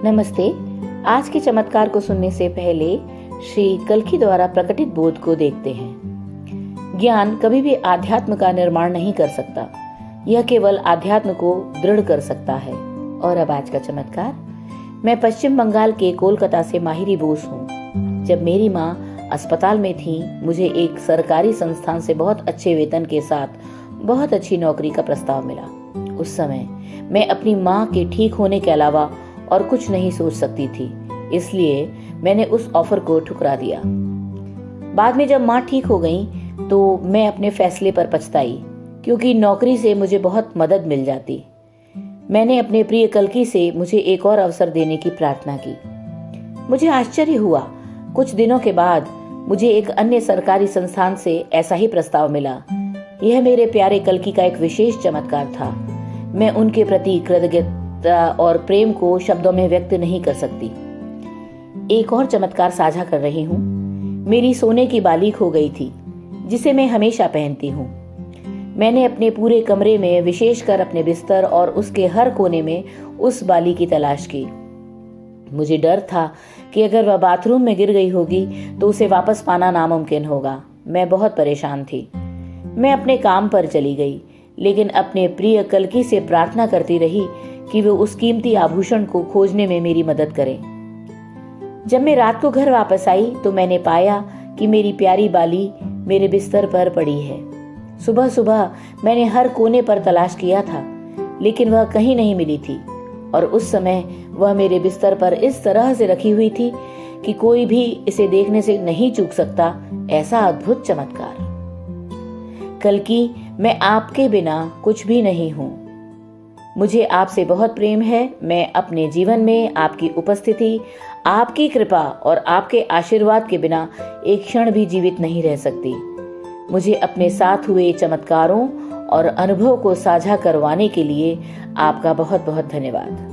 नमस्ते। आज के चमत्कार को सुनने से पहले श्री कल्कि द्वारा प्रकटित बोध को देखते हैं। ज्ञान कभी भी आध्यात्म का निर्माण नहीं कर सकता, यह केवल आध्यात्म को दृढ़ कर सकता है। और अब आज का चमत्कार। मैं पश्चिम बंगाल के कोलकाता से माहिरी बोस हूँ। जब मेरी माँ अस्पताल में थी, मुझे एक सरकारी संस्थान से बहुत अच्छे वेतन के साथ बहुत अच्छी नौकरी का प्रस्ताव मिला। उस समय मैं अपनी माँ के ठीक होने के अलावा और कुछ नहीं सोच सकती थी, इसलिए मैंने उस ऑफर को ठुकरा दिया। बाद में जब माँ ठीक हो गई तो मैं अपने फैसले पर पछताई, क्योंकि नौकरी से मुझे बहुत मदद मिल जाती। मैंने अपने प्रिय कल्कि से मुझे एक और अवसर देने की प्रार्थना की। मुझे आश्चर्य हुआ, कुछ दिनों के बाद मुझे एक अन्य सरकारी संस्थान से ऐसा ही प्रस्ताव मिला। यह मेरे प्यारे कल्कि का एक विशेष चमत्कार था। मैं उनके प्रति कृतज्ञता और प्रेम को शब्दों में व्यक्त नहीं कर सकती। एक और चमत्कार साझा कर रही हूँ। मेरी सोने की बाली खो गई थी, जिसे मैं हमेशा पहनती हूँ। मैंने अपने पूरे कमरे में, विशेषकर अपने बिस्तर और उसके हर कोने में उस बाली की तलाश की। मुझे डर था कि अगर वह बाथरूम में गिर गई होगी तो उसे वापस पाना नामुमकिन होगा। मैं बहुत परेशान थी। मैं अपने काम पर चली गई, लेकिन अपने प्रिय कल्कि से प्रार्थना करती रही कि वे उस कीमती आभूषण को खोजने में मेरी मदद करें। जब मैं रात को घर वापस आई तो मैंने पाया कि मेरी प्यारी बाली मेरे बिस्तर पर पड़ी है। सुबह सुबह मैंने हर कोने पर तलाश किया था, लेकिन वह कहीं नहीं मिली थी। और उस समय वह मेरे बिस्तर पर इस तरह से रखी हुई थी कि कोई भी इसे देखने से नहीं चूक सकता। ऐसा अद्भुत चमत्कार। कल्कि, मैं आपके बिना कुछ भी नहीं हूं। मुझे आपसे बहुत प्रेम है। मैं अपने जीवन में आपकी उपस्थिति, आपकी कृपा और आपके आशीर्वाद के बिना एक क्षण भी जीवित नहीं रह सकती। मुझे अपने साथ हुए चमत्कारों और अनुभव को साझा करवाने के लिए आपका बहुत बहुत धन्यवाद।